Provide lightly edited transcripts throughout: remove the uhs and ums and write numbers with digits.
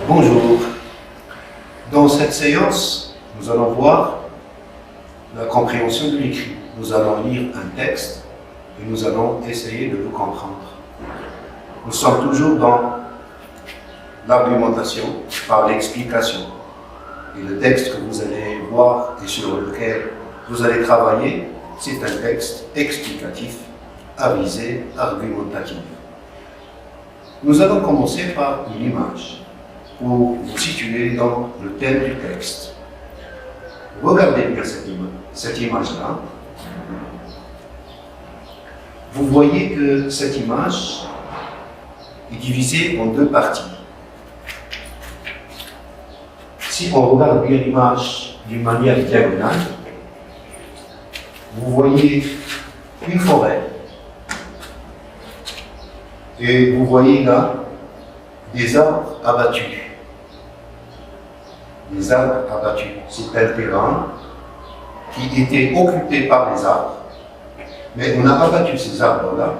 Bonjour. Dans cette séance, nous allons voir la compréhension de l'écrit. Nous allons lire un texte et nous allons essayer de le comprendre. Nous sommes toujours dans l'argumentation par l'explication. Et le texte que vous allez voir et sur lequel vous allez travailler, c'est un texte explicatif, à visée argumentative. Nous allons commencer par une image pour vous situer dans le thème du texte. Regardez bien cette image-là. Vous voyez que cette image est divisée en deux parties. Si on regarde bien l'image d'une manière diagonale, vous voyez une forêt. Et vous voyez là des arbres abattus. Des arbres abattus. C'est un terrain qui était occupé par les arbres. Mais on a abattu ces arbres-là.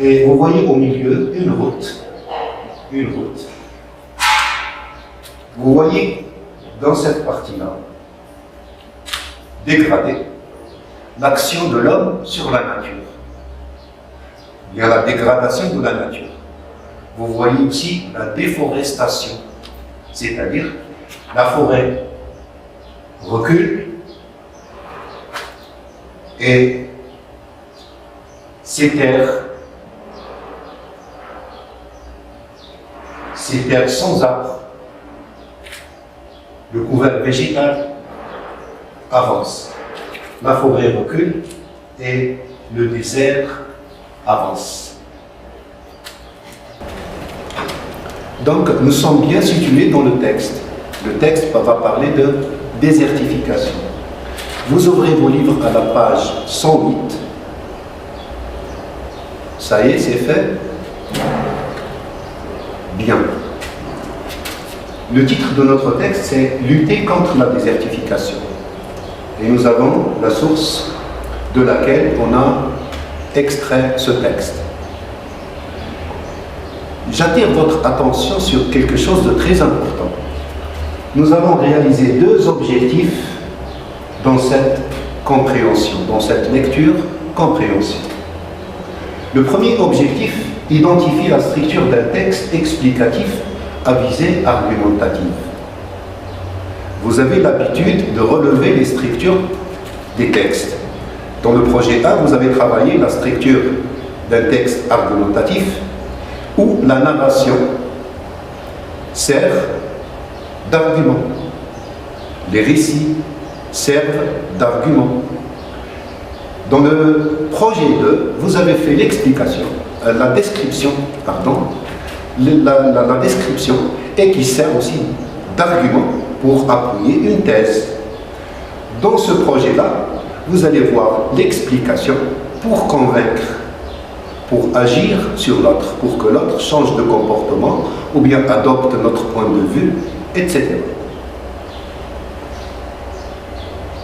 Et vous voyez au milieu une route. Une route. Vous voyez dans cette partie-là, dégradée, l'action de l'homme sur la nature. Il y a la dégradation de la nature. Vous voyez aussi la déforestation, c'est-à-dire la forêt recule et ces terres sans arbres, le couvert végétal avance. La forêt recule et le désert avance. Donc, nous sommes bien situés dans le texte. Le texte va parler de désertification. Vous ouvrez vos livres à la page 108. Ça y est, c'est fait? Bien. Le titre de notre texte, c'est « Lutter contre la désertification ». Et nous avons la source de laquelle on a extrait ce texte. J'attire votre attention sur quelque chose de très important. Nous allons réaliser deux objectifs dans cette compréhension, dans cette lecture-compréhension. Le premier objectif identifie la structure d'un texte explicatif à visée argumentative. Vous avez l'habitude de relever les structures des textes. Dans le projet 1, vous avez travaillé la structure d'un texte argumentatif où la narration sert d'argument. Les récits servent d'argument. Dans le projet 2, vous avez fait l'explication, la description et qui sert aussi d'argument pour appuyer une thèse. Dans ce projet-là, vous allez voir l'explication pour convaincre, pour agir sur l'autre, pour que l'autre change de comportement ou bien adopte notre point de vue, etc.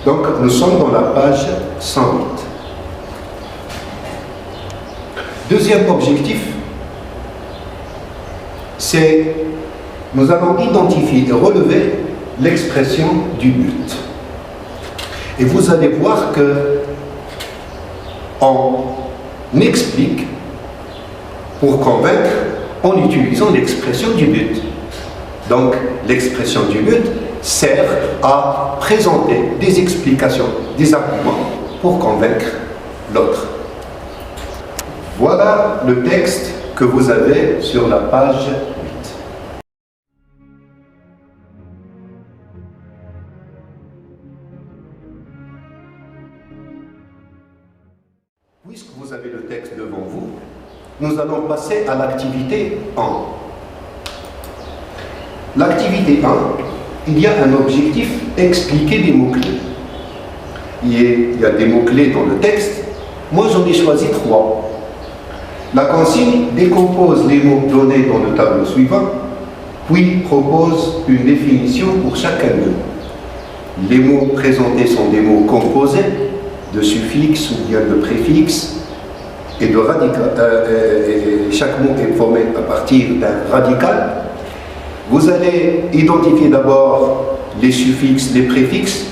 Donc, nous sommes dans la page 108. Deuxième objectif, c'est nous allons identifier et relever l'expression du but. Et vous allez voir que on explique pour convaincre en utilisant l'expression du but. Donc, l'expression du but sert à présenter des explications, des arguments pour convaincre l'autre. Voilà le texte que vous avez sur la page 8. Puisque vous avez le texte devant vous, nous allons passer à l'activité 1. L'activité 1, il y a un objectif, expliquer des mots-clés. Il y a des mots-clés dans le texte. Moi, j'en ai choisi 3. La consigne décompose les mots donnés dans le tableau suivant, puis propose une définition pour chacun d'eux. Les mots présentés sont des mots composés, de suffixes ou bien de préfixes, et de radical, et chaque mot est formé à partir d'un radical, vous allez identifier d'abord les suffixes, les préfixes,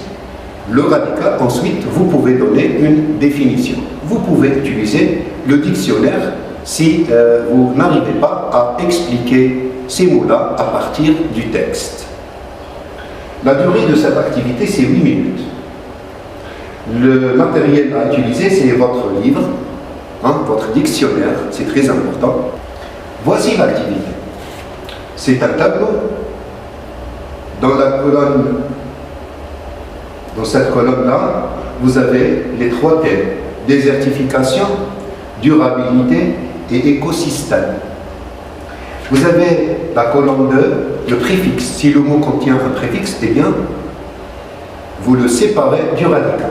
le radical, ensuite vous pouvez donner une définition. Vous pouvez utiliser le dictionnaire si vous n'arrivez pas à expliquer ces mots-là à partir du texte. La durée de cette activité, c'est 8 minutes. Le matériel à utiliser, c'est votre livre, votre dictionnaire, c'est très important. Voici l'activité. C'est un tableau. Dans la colonne, dans cette colonne-là, vous avez les 3 thèmes: désertification, durabilité et écosystème. Vous avez la colonne 2, le préfixe. Si le mot contient un préfixe, eh bien, vous le séparez du radical.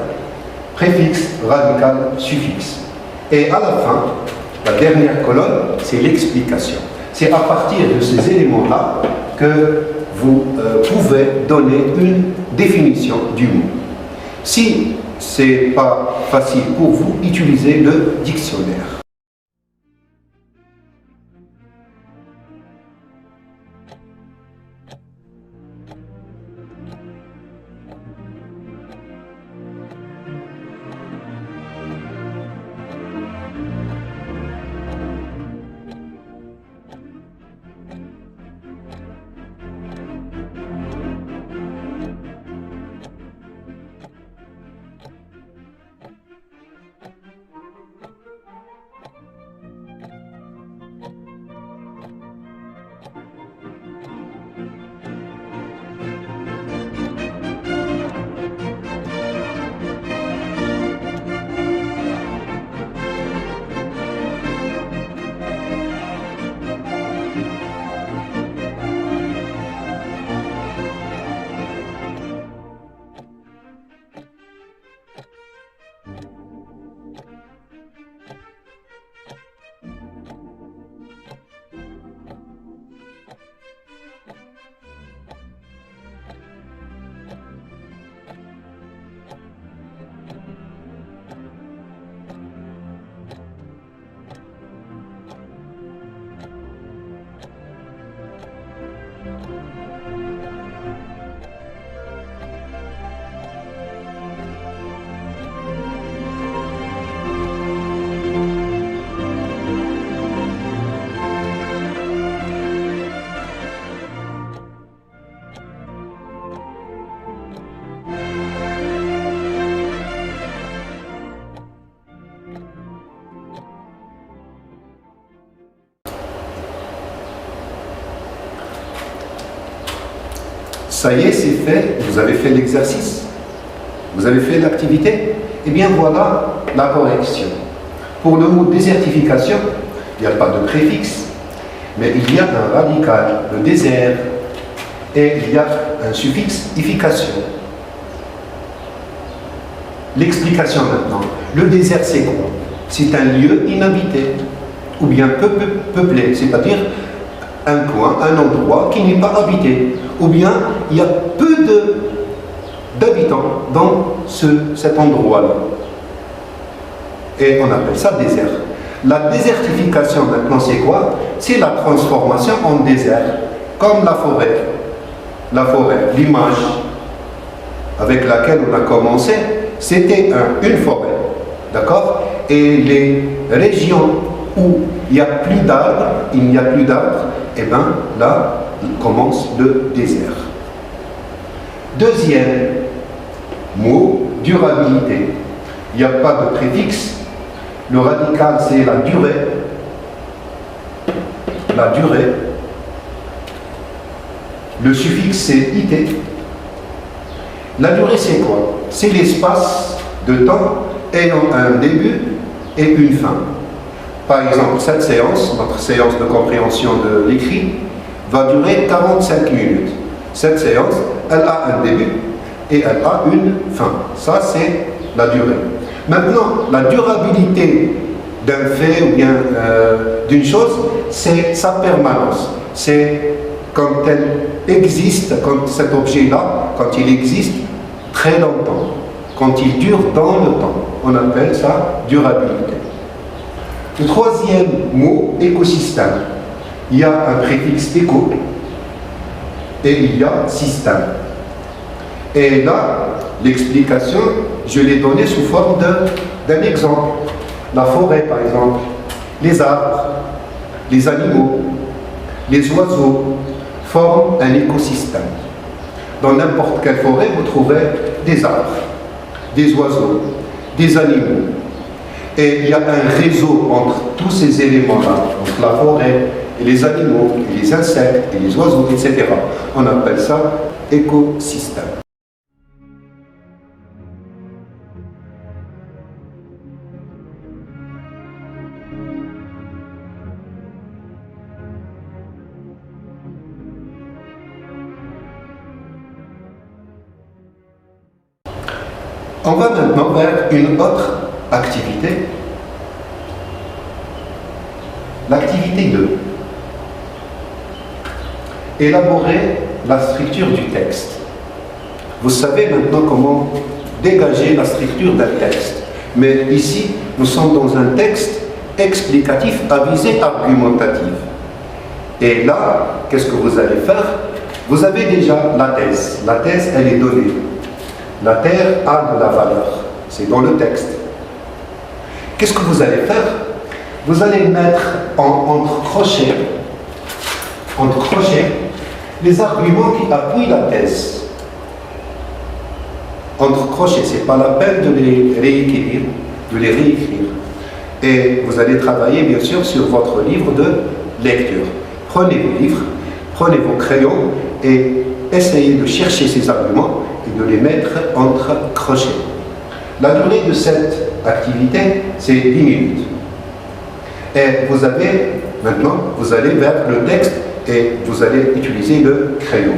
Préfixe, radical, suffixe. Et à la fin, la dernière colonne, c'est l'explication. C'est à partir de ces éléments-là que vous pouvez donner une définition du mot. Si ce n'est pas facile pour vous, utilisez le dictionnaire. Ça y est, c'est fait, vous avez fait l'exercice, vous avez fait l'activité. Eh bien voilà la correction. Pour le mot désertification, il n'y a pas de préfixe, mais il y a un radical, le désert, et il y a un suffixe ification. L'explication maintenant. Le désert, c'est quoi? C'est un lieu inhabité, ou bien peu peuplé, c'est-à-dire un coin, un endroit qui n'est pas habité, ou bien il y a peu d'habitants dans cet endroit-là. Et on appelle ça désert. La désertification maintenant, c'est quoi? C'est la transformation en désert, comme la forêt. La forêt, l'image avec laquelle on a commencé, c'était une forêt, d'accord? Et les régions où il n'y a plus d'arbres, et bien là, commence le désert. Deuxième mot, durabilité. Il n'y a pas de préfixe. Le radical, c'est la durée. La durée. Le suffixe, c'est ité. La durée, c'est quoi? C'est l'espace de temps ayant un début et une fin. Par exemple, cette séance, notre séance de compréhension de l'écrit, va durer 45 minutes. Cette séance, elle a un début et elle a une fin. Ça, c'est la durée. Maintenant, la durabilité d'un fait ou bien d'une chose, c'est sa permanence. C'est quand elle existe, quand cet objet-là, quand il existe très longtemps, quand il dure dans le temps. On appelle ça durabilité. Le troisième mot, écosystème. Il y a un préfixe éco et il y a système. Et là, l'explication, je l'ai donnée sous forme d'un exemple. La forêt, par exemple, les arbres, les animaux, les oiseaux forment un écosystème. Dans n'importe quelle forêt, vous trouverez des arbres, des oiseaux, des animaux. Et il y a un réseau entre tous ces éléments-là, entre la forêt et les animaux, et les insectes, et les oiseaux, etc. On appelle ça écosystème. On va maintenant vers une autre activité, l'activité 2. Élaborer la structure du texte. Vous savez maintenant comment dégager la structure d'un texte. Mais ici, nous sommes dans un texte explicatif à visée argumentative. Et là, qu'est-ce que vous allez faire? Vous avez déjà la thèse. La thèse, elle est donnée. La terre a de la valeur. C'est dans le texte. Qu'est-ce que vous allez faire? Vous allez mettre entre crochets les arguments qui appuient la thèse. Entre crochets, ce n'est pas la peine de les réécrire, Et vous allez travailler bien sûr sur votre livre de lecture. Prenez vos livres, prenez vos crayons et essayez de chercher ces arguments et de les mettre entre crochets. La durée de cette activité, c'est 10 minutes. Et maintenant, vous allez vers le texte et vous allez utiliser le crayon.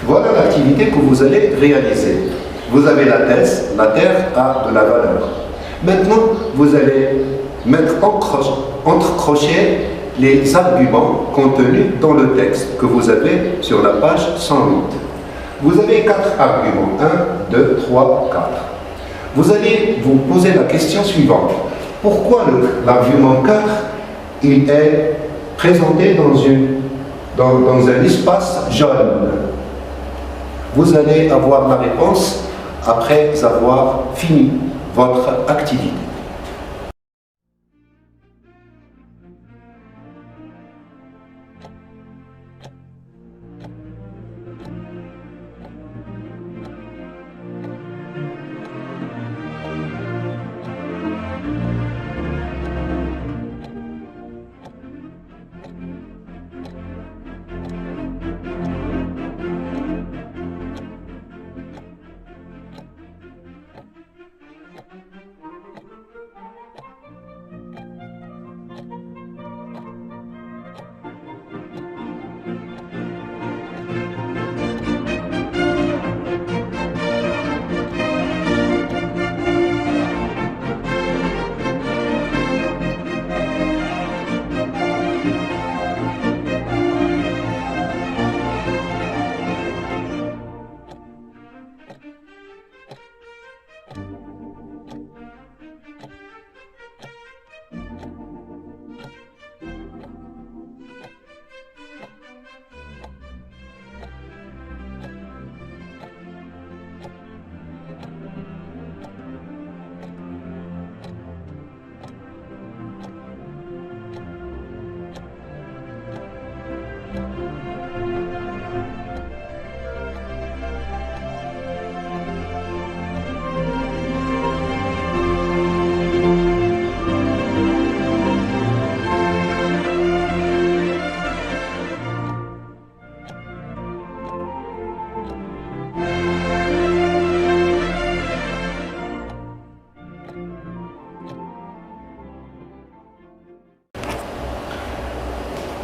Voilà l'activité que vous allez réaliser. Vous avez la thèse, la terre a de la valeur. Maintenant, vous allez mettre entre crochets les arguments contenus dans le texte que vous avez sur la page 108. Vous avez 4 arguments, 1, 2, 3, 4. Vous allez vous poser la question suivante. Pourquoi l'argument 4 il est présenté dans un espace jaune? Vous allez avoir la réponse après avoir fini votre activité.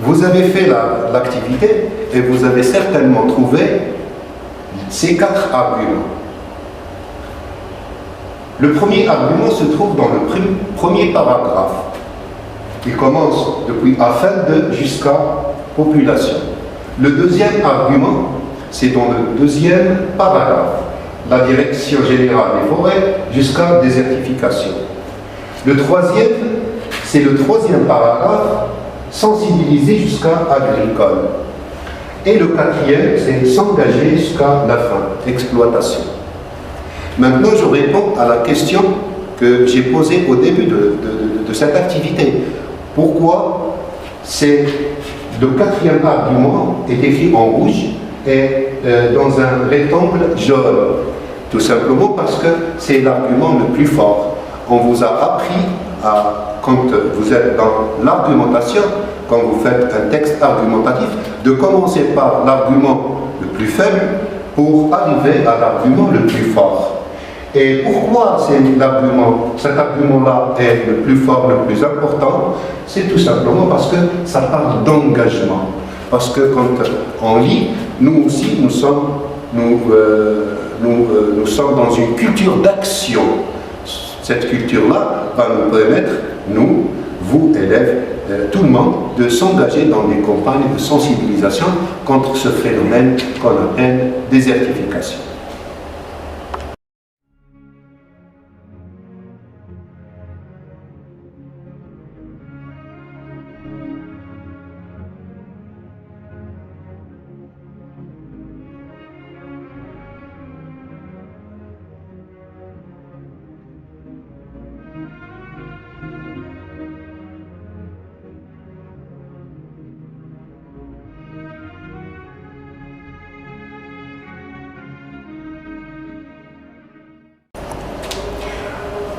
Vous avez fait l'activité et vous avez certainement trouvé ces 4 arguments. Le premier argument se trouve dans le premier paragraphe. Il commence depuis afin de jusqu'à population. Le deuxième argument, c'est dans le deuxième paragraphe. La direction générale des forêts jusqu'à désertification. Le troisième, c'est le troisième paragraphe, sensibiliser jusqu'à agricole. Et le quatrième, c'est s'engager jusqu'à la fin, exploitation. Maintenant, je réponds à la question que j'ai posée au début de cette activité. Pourquoi c'est le quatrième argument est écrit en rouge et dans un rectangle jaune? Tout simplement parce que c'est l'argument le plus fort. On vous a appris, quand vous êtes dans l'argumentation, quand vous faites un texte argumentatif, de commencer par l'argument le plus faible pour arriver à l'argument le plus fort. Et pourquoi cet argument-là est le plus fort, le plus important? C'est tout simplement parce que ça parle d'engagement. Parce que quand on lit, nous aussi, nous sommes dans une culture d'action. Cette culture-là va nous permettre, nous, vous, élèves, tout le monde, de s'engager dans des campagnes de sensibilisation contre ce phénomène qu'on appelle désertification.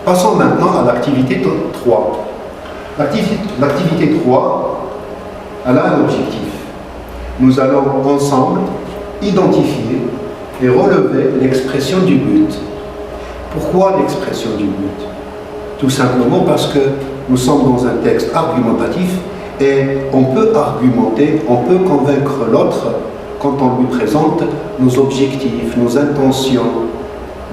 Passons maintenant à l'activité 3. L'activité 3, elle a un objectif. Nous allons ensemble identifier et relever l'expression du but. Pourquoi l'expression du but? Tout simplement parce que nous sommes dans un texte argumentatif et on peut argumenter, on peut convaincre l'autre quand on lui présente nos objectifs, nos intentions,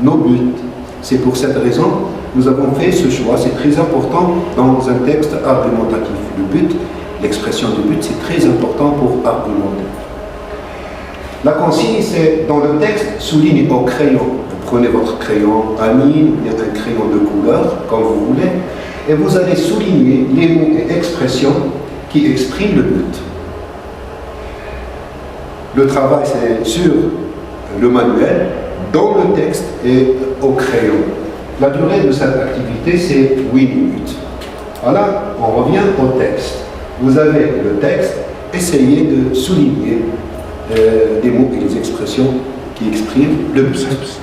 nos buts. C'est pour cette raison que nous avons fait ce choix. C'est très important dans un texte argumentatif. Le but, l'expression du but, c'est très important pour argumenter. La consigne, c'est dans le texte, souligne au crayon. Vous prenez votre crayon ami, ou bien un crayon de couleur, comme vous voulez, et vous allez souligner les mots et expressions qui expriment le but. Le travail, c'est sur le manuel, dans le texte et au crayon. La durée de cette activité, c'est 8 minutes. Voilà, on revient au texte. Vous avez le texte, essayez de souligner des mots et des expressions qui expriment le but.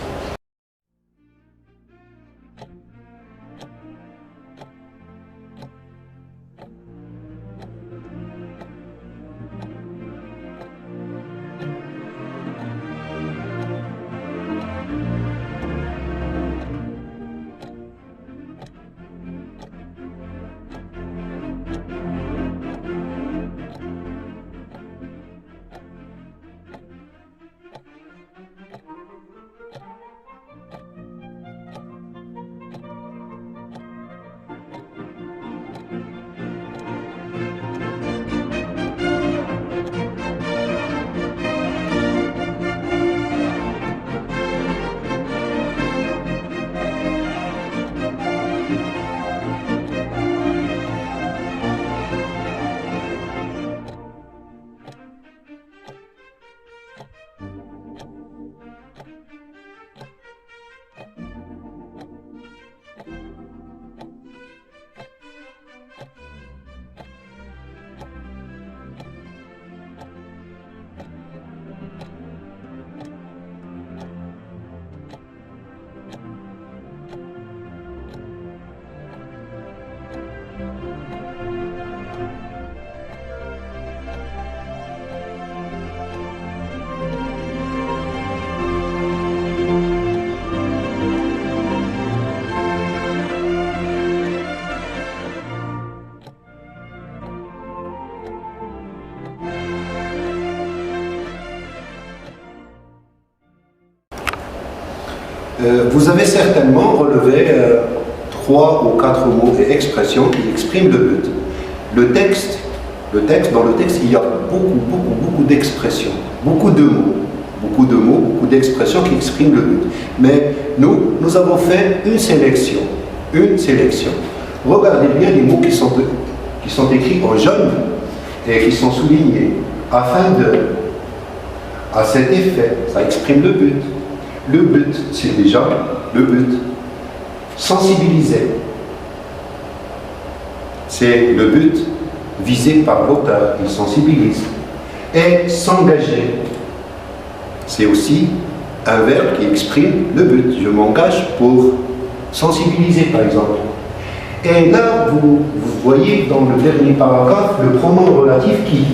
vous avez certainement relevé 3 ou 4 mots et expressions qui expriment le but. Dans le texte, il y a beaucoup d'expressions, beaucoup de mots, beaucoup d'expressions qui expriment le but. Mais nous avons fait une sélection. Regardez bien les mots qui sont écrits en jaune et qui sont soulignés, à cet effet, ça exprime le but. Le but, c'est déjà le but. Sensibiliser, c'est le but visé par l'auteur, il sensibilise. Et s'engager, c'est aussi un verbe qui exprime le but. Je m'engage pour sensibiliser, par exemple. Et là, vous voyez dans le dernier paragraphe le pronom relatif qui.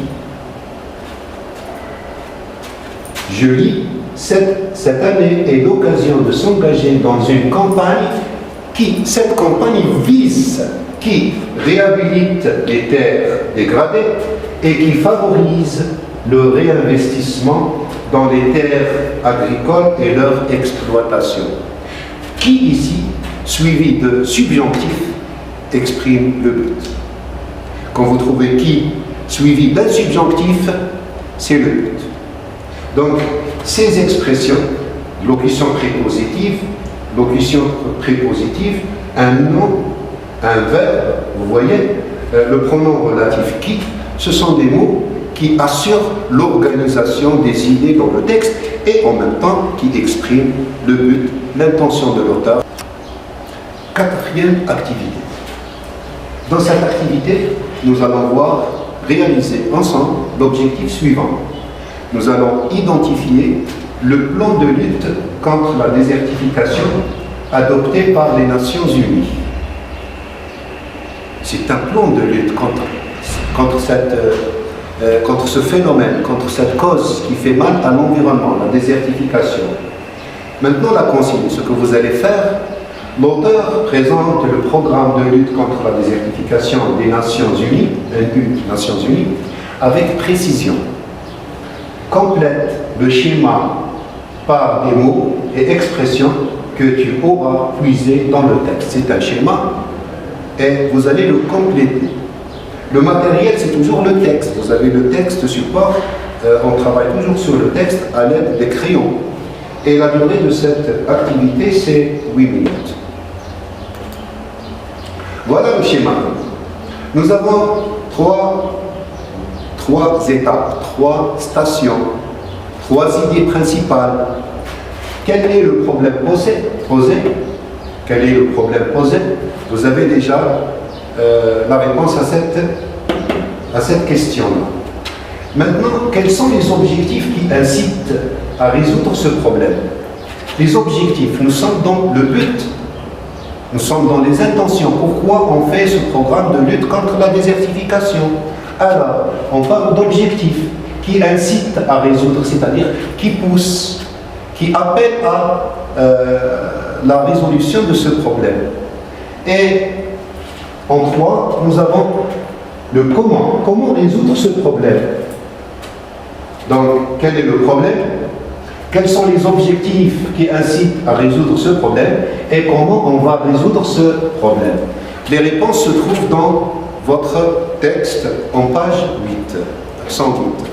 Je lis, cette année est l'occasion de s'engager dans une campagne cette campagne vise, qui réhabilite les terres dégradées et qui favorise le réinvestissement dans les terres agricoles et leur exploitation. Qui ici, suivi de subjonctif, exprime le but. Quand vous trouvez qui suivi d'un subjonctif, c'est le but. Donc, ces expressions, locution prépositive, un nom, un verbe, vous voyez, le pronom relatif qui, ce sont des mots qui assurent l'organisation des idées dans le texte et en même temps qui expriment le but, l'intention de l'auteur. 4e activité. Dans cette activité, nous allons réaliser ensemble l'objectif suivant. Nous allons identifier le plan de lutte contre la désertification adopté par les Nations Unies. C'est un plan de lutte contre ce phénomène, contre cette cause qui fait mal à l'environnement, la désertification. Maintenant, la consigne, ce que vous allez faire, l'auteur présente le programme de lutte contre la désertification des Nations Unies, avec précision. Complète le schéma par des mots et expressions que tu auras puisés dans le texte. C'est un schéma et vous allez le compléter. Le matériel, c'est toujours le texte. Vous avez le texte support. On travaille toujours sur le texte à l'aide des crayons. Et la durée de cette activité, c'est 8 minutes. Voilà le schéma. Nous avons trois étapes, 3 stations, 3 idées principales. Quel est le problème posé? Quel est le problème posé? Vous avez déjà la réponse à cette question-là. Maintenant, quels sont les objectifs qui incitent à résoudre ce problème? Les objectifs, nous sommes dans le but, nous sommes dans les intentions. Pourquoi on fait ce programme de lutte contre la désertification? Alors, on parle d'objectifs qui incitent à résoudre, c'est-à-dire qui poussent, qui appellent à la résolution de ce problème. Et en 3, nous avons le comment. Comment résoudre ce problème? Donc, quel est le problème? Quels sont les objectifs qui incitent à résoudre ce problème? Et comment on va résoudre ce problème? Les réponses se trouvent dans votre texte en page 8, 108.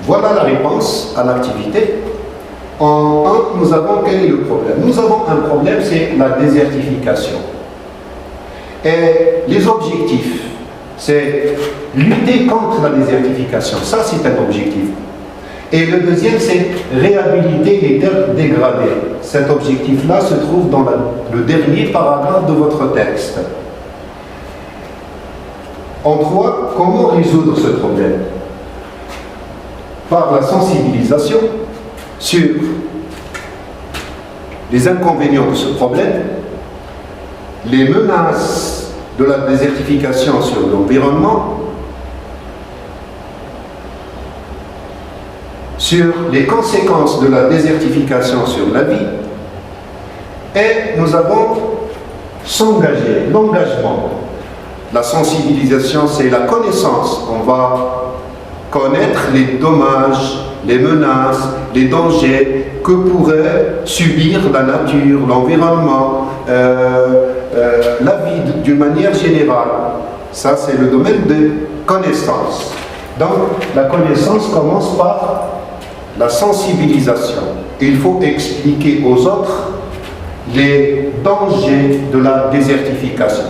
Voilà la réponse à l'activité. En 1, nous avons quel est le problème? Nous avons un problème, c'est la désertification. Et les objectifs, c'est lutter contre la désertification. Ça, c'est un objectif. Et le deuxième, c'est réhabiliter les terres dégradées. Cet objectif-là se trouve dans le dernier paragraphe de votre texte. En 3, comment résoudre ce problème? Par la sensibilisation sur les inconvénients de ce problème, les menaces de la désertification sur l'environnement, sur les conséquences de la désertification sur la vie, et nous avons s'engager, l'engagement. La sensibilisation, c'est la connaissance. On va connaître les dommages, les menaces, les dangers que pourrait subir la nature, l'environnement, la vie d'une manière générale. Ça, c'est le domaine de connaissance. Donc, la connaissance commence par la sensibilisation. Il faut expliquer aux autres les dangers de la désertification.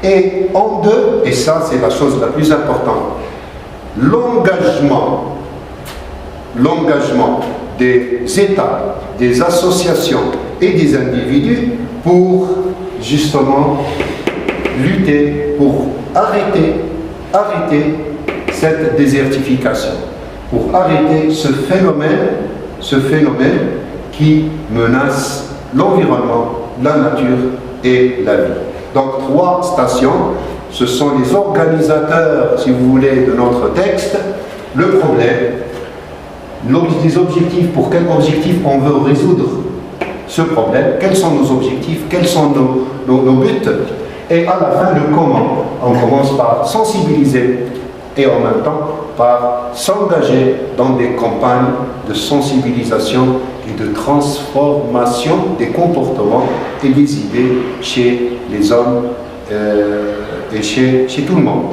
Et en 2, et ça c'est la chose la plus importante, l'engagement des États, des associations et des individus pour justement lutter, pour arrêter cette désertification, pour arrêter ce phénomène qui menace l'environnement, la nature et la vie. Donc 3 stations, ce sont les organisateurs, si vous voulez, de notre texte. Le problème, les objectifs, pour quel objectif on veut résoudre ce problème, quels sont nos objectifs, quels sont nos buts, et à la fin le comment. On commence par sensibiliser et en même temps par s'engager dans des campagnes de sensibilisation et de transformation des comportements et des idées chez les hommes et chez tout le monde.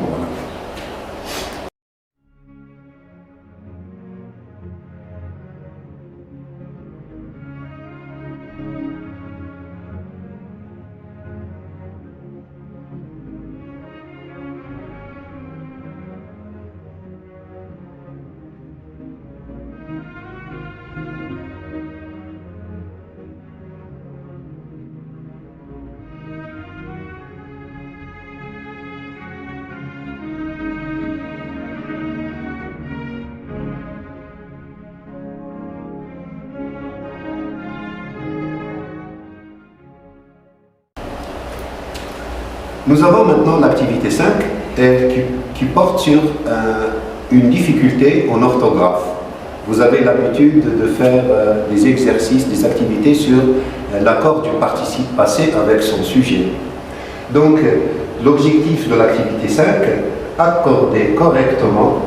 Nous avons maintenant l'activité 5 qui porte sur une difficulté en orthographe. Vous avez l'habitude de faire des exercices, des activités sur l'accord du participe passé avec son sujet. Donc, l'objectif de l'activité 5, accorder correctement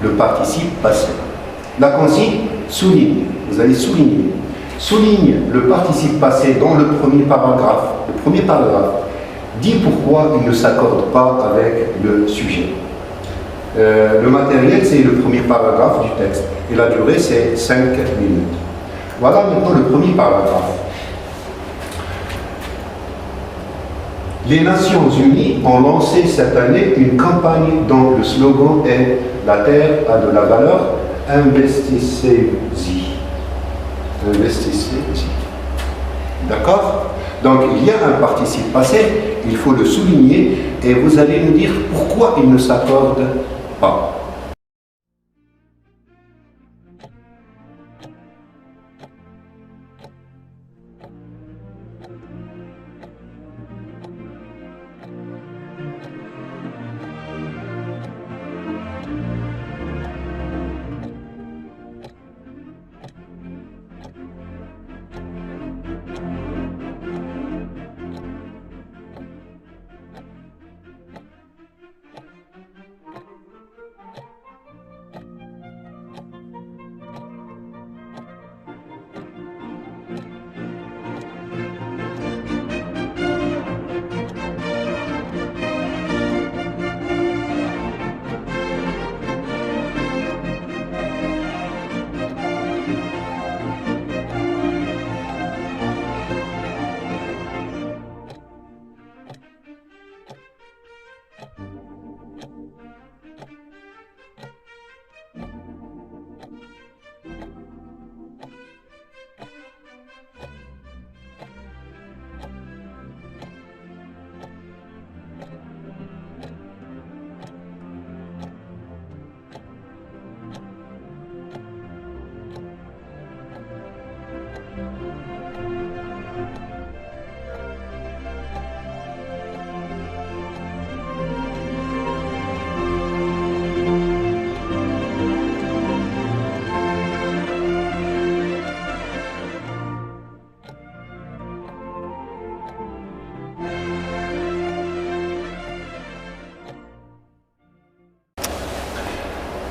le participe passé. La consigne, souligne. Vous allez souligner. Souligne le participe passé dans le premier paragraphe. Le premier paragraphe dit pourquoi il ne s'accorde pas avec le sujet. Le matériel, c'est le premier paragraphe du texte. Et la durée, c'est 5 minutes. Voilà maintenant le premier paragraphe. Les Nations Unies ont lancé cette année une campagne dont le slogan est « La Terre a de la valeur, investissez-y ». Investissez-y. D'accord? Donc il y a un participe passé, il faut le souligner et vous allez nous dire pourquoi il ne s'accorde pas.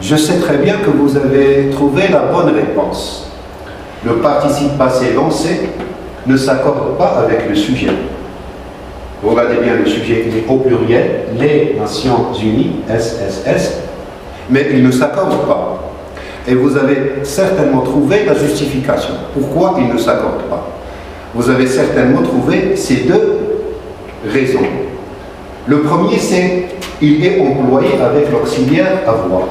Je sais très bien que vous avez trouvé la bonne réponse. Le participe passé lancé ne s'accorde pas avec le sujet. Regardez bien, le sujet il est au pluriel, les Nations Unies, SSS, mais il ne s'accorde pas. Et vous avez certainement trouvé la justification. Pourquoi il ne s'accorde pas? Vous avez certainement trouvé ces deux raisons. Le premier, c'est il est employé avec l'auxiliaire avoir.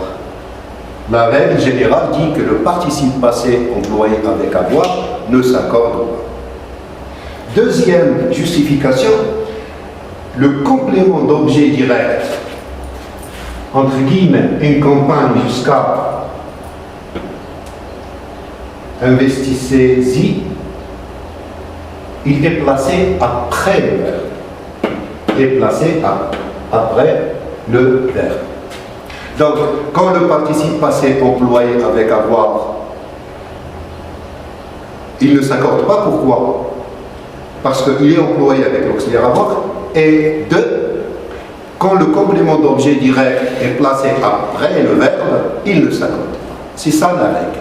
La règle générale dit que le participe passé employé avec avoir ne s'accorde pas. Deuxième justification, le complément d'objet direct, entre guillemets, une campagne jusqu'à investissez-y, il est placé après le verbe. Il est placé après le verbe. Donc, quand le participe passé employé avec avoir, il ne s'accorde pas. Pourquoi? Parce qu'il est employé avec l'auxiliaire avoir. Et deux, quand le complément d'objet direct est placé après le verbe, il ne s'accorde pas. C'est ça la règle.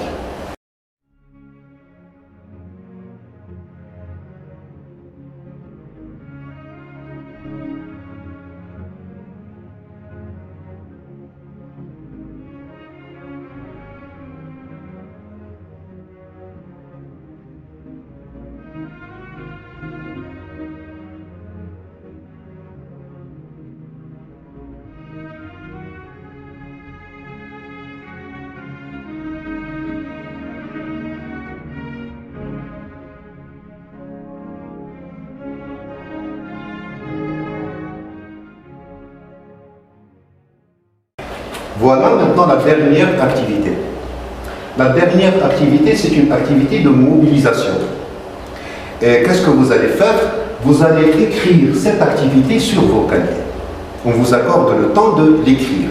Voilà maintenant la dernière activité. La dernière activité, c'est une activité de mobilisation. Et qu'est-ce que vous allez faire? Vous allez écrire cette activité sur vos cahiers. On vous accorde le temps de l'écrire.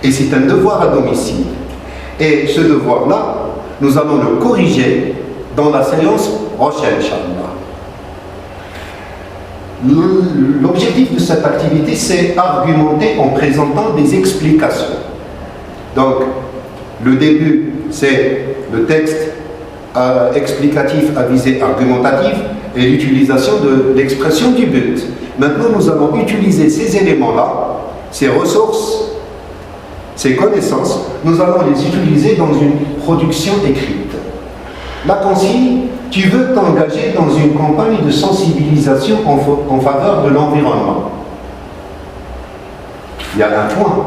Et c'est un devoir à domicile. Et ce devoir-là, nous allons le corriger dans la séance prochaine, Inch'Allah. L'objectif de cette activité, c'est argumenter en présentant des explications. Donc, le début, c'est le texte explicatif à visée argumentative et l'utilisation de l'expression du but. Maintenant, nous allons utiliser ces éléments-là, ces ressources, ces connaissances, nous allons les utiliser dans une production écrite. La consigne: tu veux t'engager dans une campagne de sensibilisation en faveur de l'environnement. Il y a un point.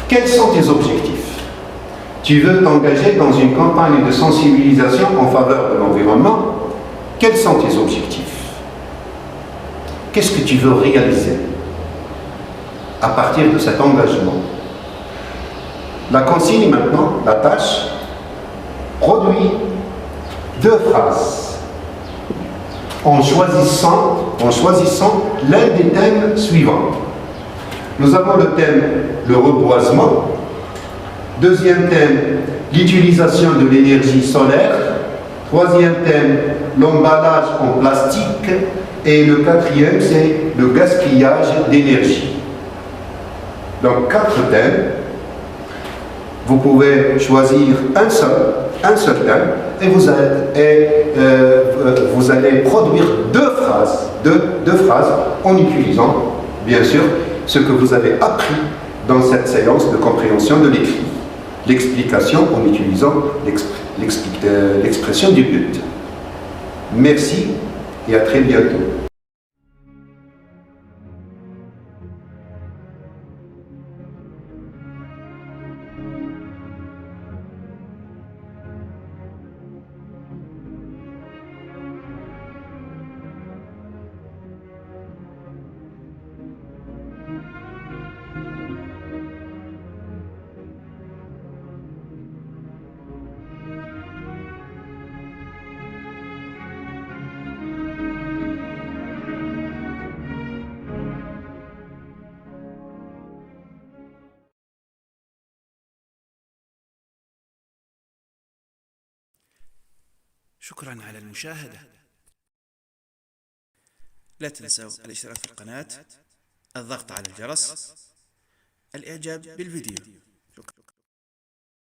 Quels sont tes objectifs? Tu veux t'engager dans une campagne de sensibilisation en faveur de l'environnement. Quels sont tes objectifs? Qu'est-ce que tu veux réaliser à partir de cet engagement? La consigne maintenant, la tâche, produit 2 phrases en choisissant l'un des thèmes suivants. Nous avons le thème le reboisement, deuxième thème l'utilisation de l'énergie solaire, troisième thème l'emballage en plastique et le quatrième c'est le gaspillage d'énergie. Donc 4 thèmes. Vous pouvez choisir un seul thème et vous allez produire 2 phrases en utilisant, bien sûr, ce que vous avez appris dans cette séance de compréhension de l'écrit. L'explication en utilisant l'expression du but. Merci et à très bientôt. شكرا على المشاهدة. لا تنسوا الاشتراك في القناة، الضغط على الجرس، الإعجاب بالفيديو.